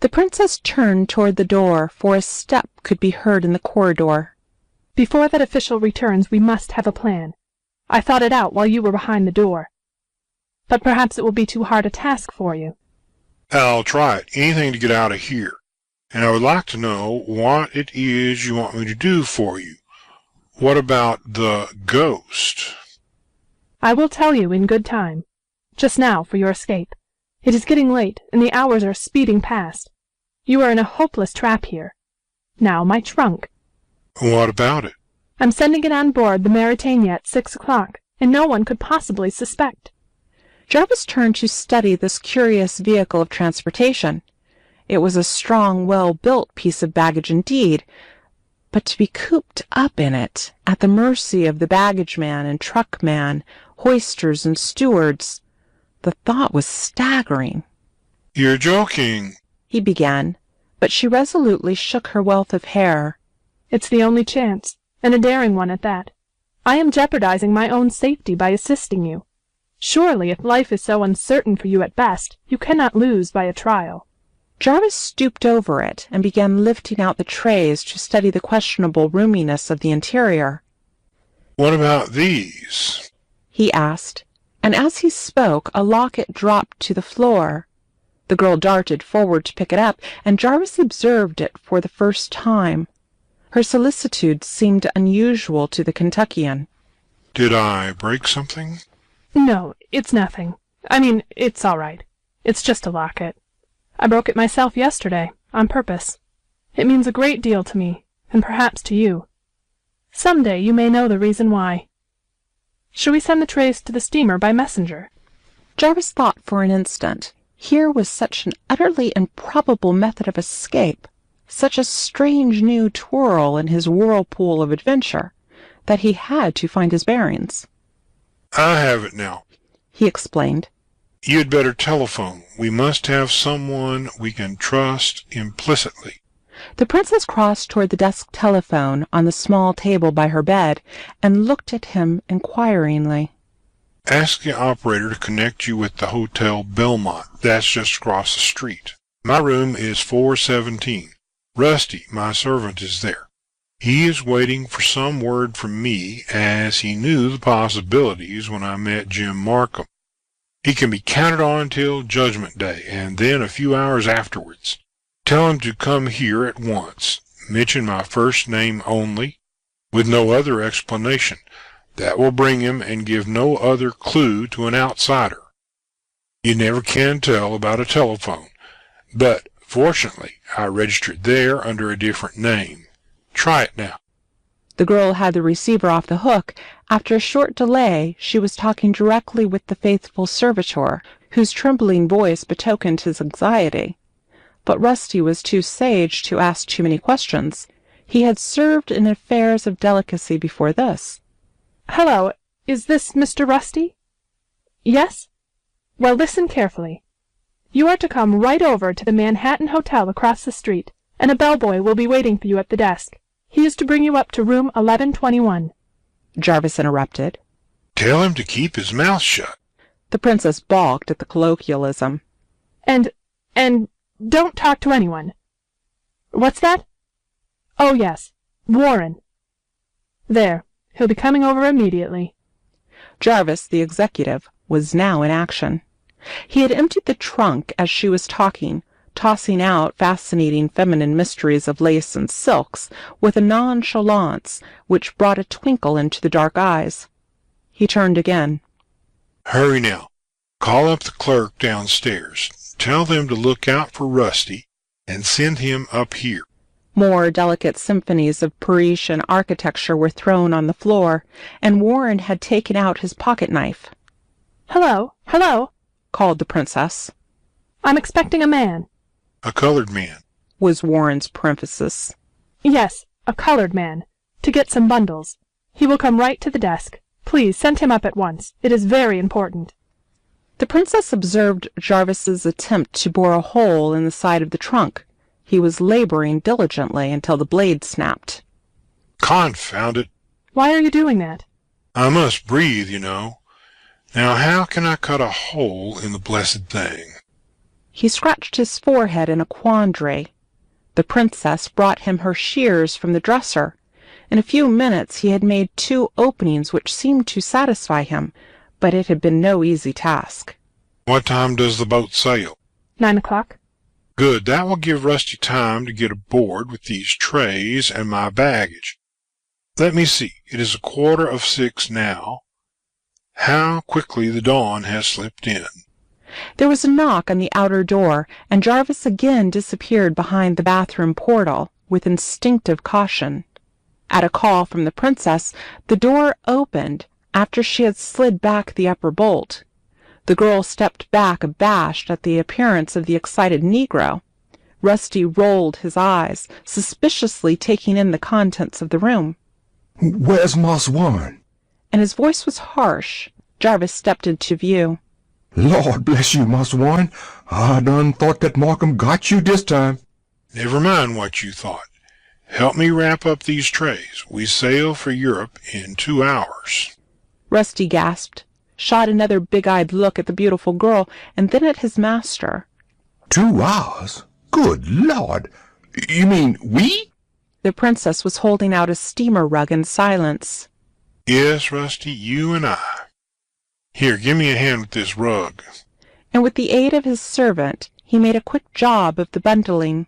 The princess turned toward the door, for a step could be heard in the corridor. Before that official returns, we must have a plan. I thought it out while you were behind the door. But perhaps it will be too hard a task for you. I'll try it. Anything to get out of here. And I would like to know what it is you want me to do for you. What about the ghost? I will tell you in good time. Just now, for your escape. It is getting late, and the hours are speeding past. You are in a hopeless trap here. Now, my trunk. What about it? I'm sending it on board the Mauritania at 6 o'clock, and no one could possibly suspect. Jarvis turned to study this curious vehicle of transportation. It was a strong, well-built piece of baggage indeed, but to be cooped up in it, at the mercy of the baggage-man and truck-man, hoisters and stewards, the thought was staggering. You're joking, he began, but she resolutely shook her wealth of hair. It's the only chance, and a daring one at that. I am jeopardizing my own safety by assisting you. Surely, if life is so uncertain for you at best, you cannot lose by a trial. Jarvis stooped over it and began lifting out the trays to study the questionable roominess of the interior. What about these? He asked, and as he spoke a locket dropped to the floor. The girl darted forward to pick it up, and Jarvis observed it for the first time. Her solicitude seemed unusual to the Kentuckian. Did I break something? No, it's nothing. I mean, it's all right. It's just a locket. I broke it myself yesterday, on purpose. It means a great deal to me, and perhaps to you. Some day you may know the reason why. Shall we send the trays to the steamer by messenger? Jarvis thought for an instant. Here was such an utterly improbable method of escape, such a strange new twirl in his whirlpool of adventure, that he had to find his bearings. I have it now, he explained. You had better telephone. We must have someone we can trust implicitly. The princess crossed toward the desk telephone on the small table by her bed and looked at him inquiringly. Ask the operator to connect you with the Hotel Belmont. That's just across the street. My room is 417. Rusty, my servant, is there. He is waiting for some word from me, as he knew the possibilities when I met Jim Markham. He can be counted on till Judgment Day, and then a few hours afterwards. Tell him to come here at once. Mention my first name only, with no other explanation. That will bring him, and give no other clue to an outsider. You never can tell about a telephone, but fortunately I registered there under a different name. Try it now. The girl had the receiver off the hook. After a short delay, she was talking directly with the faithful servitor, whose trembling voice betokened his anxiety. But Rusty was too sage to ask too many questions. He had served in affairs of delicacy before this. Hello, is this Mr. Rusty? Yes? Well, listen carefully. You are to come right over to the Manhattan Hotel across the street, and a bellboy will be waiting for you at the desk. He is to bring you up to room 1121. Jarvis interrupted. Tell him to keep his mouth shut. The princess balked at the colloquialism. And don't talk to anyone. What's that? Oh, yes, Warren. There, he'll be coming over immediately. Jarvis, the executive, was now in action. He had emptied the trunk as she was talking, tossing out fascinating feminine mysteries of lace and silks with a nonchalance which brought a twinkle into the dark eyes. He turned again. Hurry now. Call up the clerk downstairs. Tell them to look out for Rusty and send him up here. More delicate symphonies of Parisian architecture were thrown on the floor, and Warren had taken out his pocket-knife. Hello, hello, called the princess. I'm expecting a man. A colored man, was Warren's parenthesis. Yes, a colored man, to get some bundles. He will come right to the desk. Please send him up at once. It is very important. The princess observed Jarvis's attempt to bore a hole in the side of the trunk. He was laboring diligently until the blade snapped. Confound it. Why are you doing that? I must breathe, you know. Now how can I cut a hole in the blessed thing? He scratched his forehead in a quandary. The princess brought him her shears from the dresser. In a few minutes he had made 2 openings which seemed to satisfy him, but it had been no easy task. What time does the boat sail? 9 o'clock. Good. That will give Rusty time to get aboard with these trays and my baggage. Let me see. It is 5:45 now. How quickly the dawn has slipped in. There was a knock on the outer door, and Jarvis again disappeared behind the bathroom portal with instinctive caution. At a call from the princess, the door opened after she had slid back the upper bolt. The girl stepped back abashed at the appearance of the excited Negro. Rusty rolled his eyes, suspiciously taking in the contents of the room. "Where's Moss Warren?" And his voice was harsh. Jarvis stepped into view. "Lord bless you, Moss Warren. I done thought that Markham got you this time." Never mind what you thought. Help me wrap up these trays. We sail for Europe in 2 hours. Rusty gasped, shot another big-eyed look at the beautiful girl, and then at his master. 2 hours? Good Lord! You mean we? The princess was holding out a steamer rug in silence. Yes, Rusty, you and I. Here, give me a hand with this rug. And with the aid of his servant, he made a quick job of the bundling.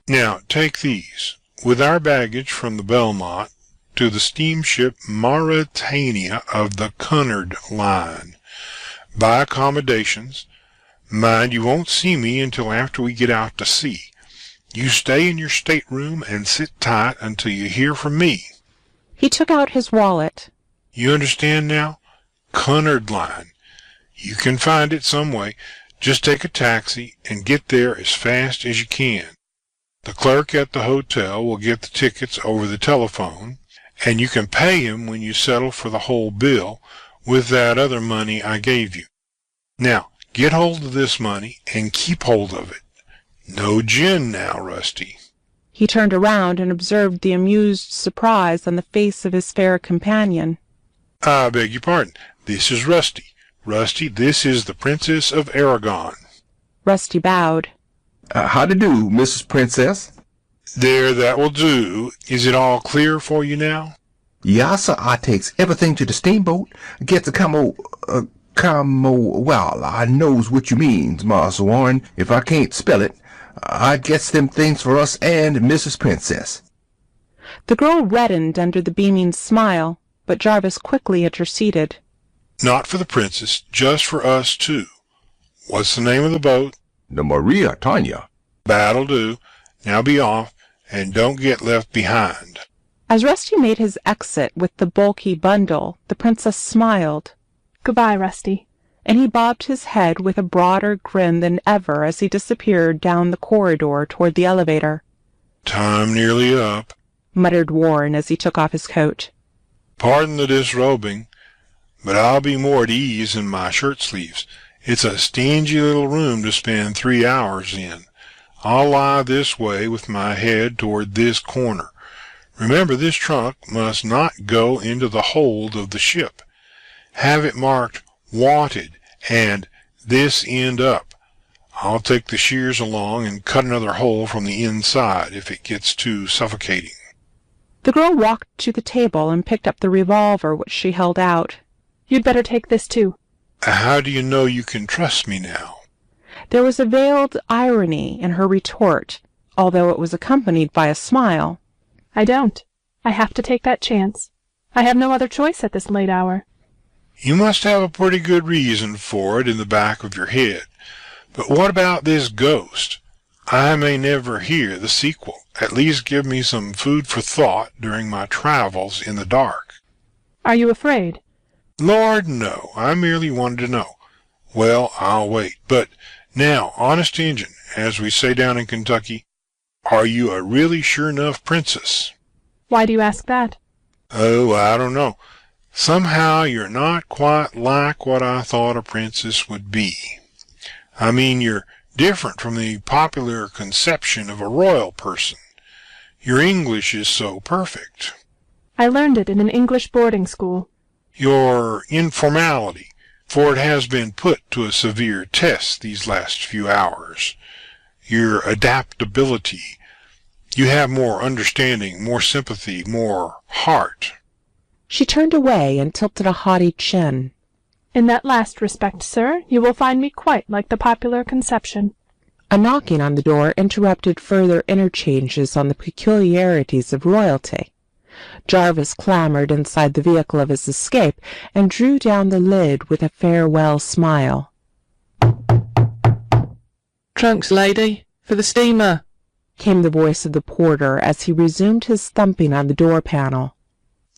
Now, take these. With our baggage from the Belmont to the steamship Mauretania of the Cunard line. Buy accommodations. Mind, you won't see me until after we get out to sea. You stay in your stateroom and sit tight until you hear from me. He took out his wallet. You understand now? Cunard line. You can find it some way. Just take a taxi and get there as fast as you can. The clerk at the hotel will get the tickets over the telephone, and you can pay him when you settle for the whole bill with that other money I gave you. Now, get hold of this money and keep hold of it. No gin now, Rusty. He turned around and observed the amused surprise on the face of his fair companion. I beg your pardon. This is Rusty. Rusty, this is the Princess of Aragon. Rusty bowed. How to do, Mrs. Princess? There, that will do. Is it all clear for you now? Yassa, I takes everything to the steamboat, gets a well, I knows what you means, Moss Warren. If I can't spell it, I gets them things for us and Mrs. Princess. The girl reddened under the beaming smile, but Jarvis quickly interceded. Not for the princess, just for us two. What's the name of the boat? The Maria Tanya. That'll do. Now be off, and don't get left behind. As Rusty made his exit with the bulky bundle, the princess smiled. Goodbye, Rusty. And he bobbed his head with a broader grin than ever as he disappeared down the corridor toward the elevator. Time nearly up, muttered Warren as he took off his coat. Pardon the disrobing, but I'll be more at ease in my shirt sleeves. It's a stingy little room to spend 3 hours in. I'll lie this way with my head toward this corner. Remember, this trunk must not go into the hold of the ship. Have it marked wanted and this end up. I'll take the shears along and cut another hole from the inside if it gets too suffocating. The girl walked to the table and picked up the revolver which she held out. You'd better take this too. How do you know you can trust me now? There was a veiled irony in her retort, although it was accompanied by a smile. I don't. I have to take that chance. I have no other choice at this late hour. You must have a pretty good reason for it in the back of your head. But what about this ghost? I may never hear the sequel. At least give me some food for thought during my travels in the dark. Are you afraid? Lord, no. I merely wanted to know. Well, I'll wait. But now, honest Injun, as we say down in Kentucky, are you a really sure-enough princess? Why do you ask that? Oh, I don't know. Somehow you're not quite like what I thought a princess would be. I mean, you're different from the popular conception of a royal person. Your English is so perfect. I learned it in an English boarding school. Your informality, for it has been put to a severe test these last few hours. Your adaptability. You have more understanding, more sympathy, more heart. She turned away and tilted a haughty chin. In that last respect, sir, you will find me quite like the popular conception. A knocking on the door interrupted further interchanges on the peculiarities of royalty. Jarvis clambered inside the vehicle of his escape and drew down the lid with a farewell smile. "Trunks, lady, for the steamer," came the voice of the porter as he resumed his thumping on the door panel.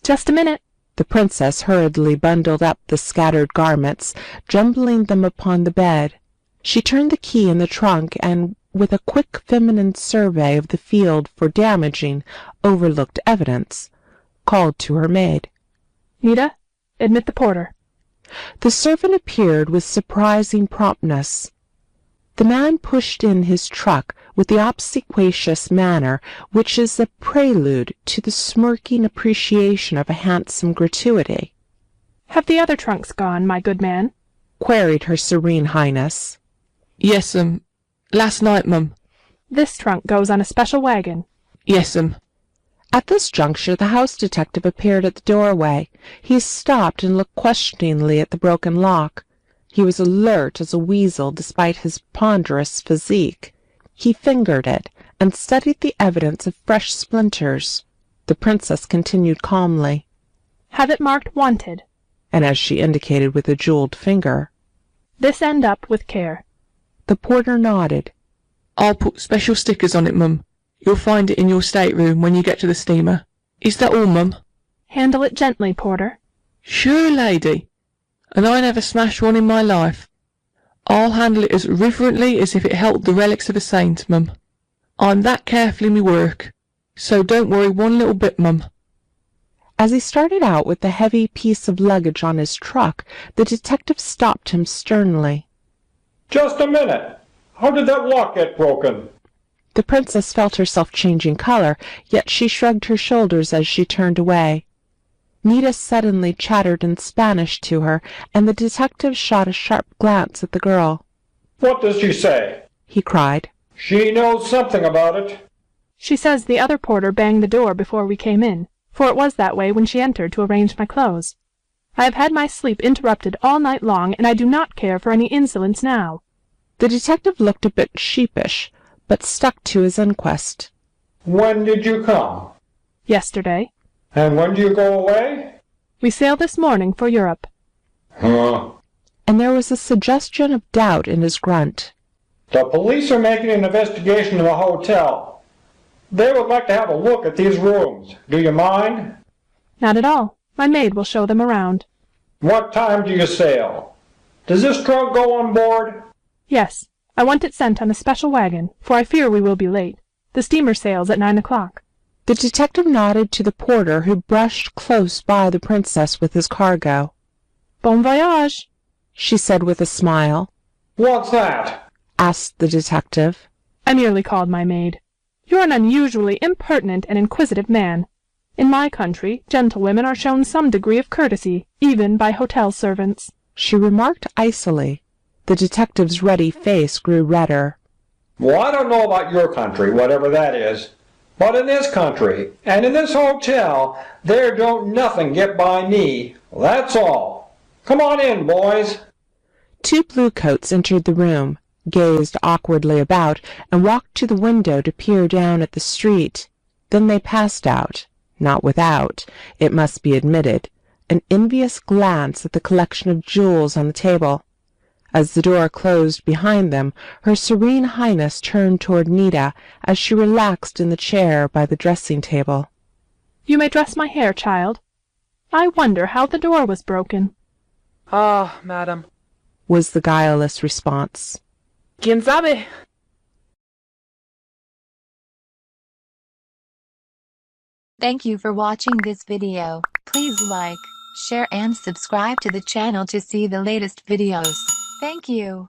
Just a minute. The princess hurriedly bundled up the scattered garments, jumbling them upon the bed. She turned the key in the trunk and, with a quick feminine survey of the field for damaging, overlooked evidence, called to her maid. "Nita, admit the porter." The servant appeared with surprising promptness. The man pushed in his truck with the obsequious manner which is a prelude to the smirking appreciation of a handsome gratuity. "Have the other trunks gone, my good man?" queried her Serene Highness. "Yes, last night, mum." "This trunk goes on a special wagon." "Yes, At this juncture the house detective appeared at the doorway. He stopped and looked questioningly at the broken lock. He was alert as a weasel despite his ponderous physique. He fingered it and studied the evidence of fresh splinters. The princess continued calmly, "Have it marked 'Wanted.'" and as she indicated with a jeweled finger. "This end up with care." The porter nodded. "I'll put special stickers on it, mum. You'll find it in your stateroom when you get to the steamer. Is that all, mum?" "Handle it gently, porter." "Sure, lady. And I never smashed one in my life. I'll handle it as reverently as if it held the relics of a saint, mum. I'm that careful in me work, so don't worry one little bit, mum." As he started out with the heavy piece of luggage on his truck, the detective stopped him sternly. "Just a minute. How did that lock get broken?" The princess felt herself changing color, yet she shrugged her shoulders as she turned away. Nita suddenly chattered in Spanish to her, and the detective shot a sharp glance at the girl. "What does she say?" He cried. "She knows something about it." "She says the other porter banged the door before we came in, for it was that way when she entered to arrange my clothes. I have had my sleep interrupted all night long, and I do not care for any insolence now." The detective looked a bit sheepish, but stuck to his inquest. "When did you come?" "Yesterday." "And when do you go away?" "We sail this morning for Europe." "Huh." And there was a suggestion of doubt in his grunt. "The police are making an investigation in the hotel. They would like to have a look at these rooms. Do you mind?" "Not at all. My maid will show them around." "What time do you sail? Does this trunk go on board?" "Yes. I want it sent on a special wagon, for I fear we will be late. The steamer sails at 9 o'clock. The detective nodded to the porter who brushed close by the princess with his cargo. "Bon voyage," she said with a smile. "What's that?" asked the detective. "I merely called my maid. You're an unusually impertinent and inquisitive man. In my country, gentlewomen are shown some degree of courtesy, even by hotel servants," she remarked icily. The detective's ruddy face grew redder. "Well, I don't know about your country, whatever that is. But in this country, and in this hotel, there don't nothing get by me. That's all. Come on in, boys." Two bluecoats entered the room, gazed awkwardly about, and walked to the window to peer down at the street. Then they passed out, not without, it must be admitted, an envious glance at the collection of jewels on the table. As the door closed behind them, her Serene Highness turned toward Nita as she relaxed in the chair by the dressing-table. "You may dress my hair, child. I wonder how the door was broken." "Ah, madam," was the guileless response. "Quien sabe?" Thank you for watching this video. Please like, share and subscribe to the channel to see the latest videos. Thank you.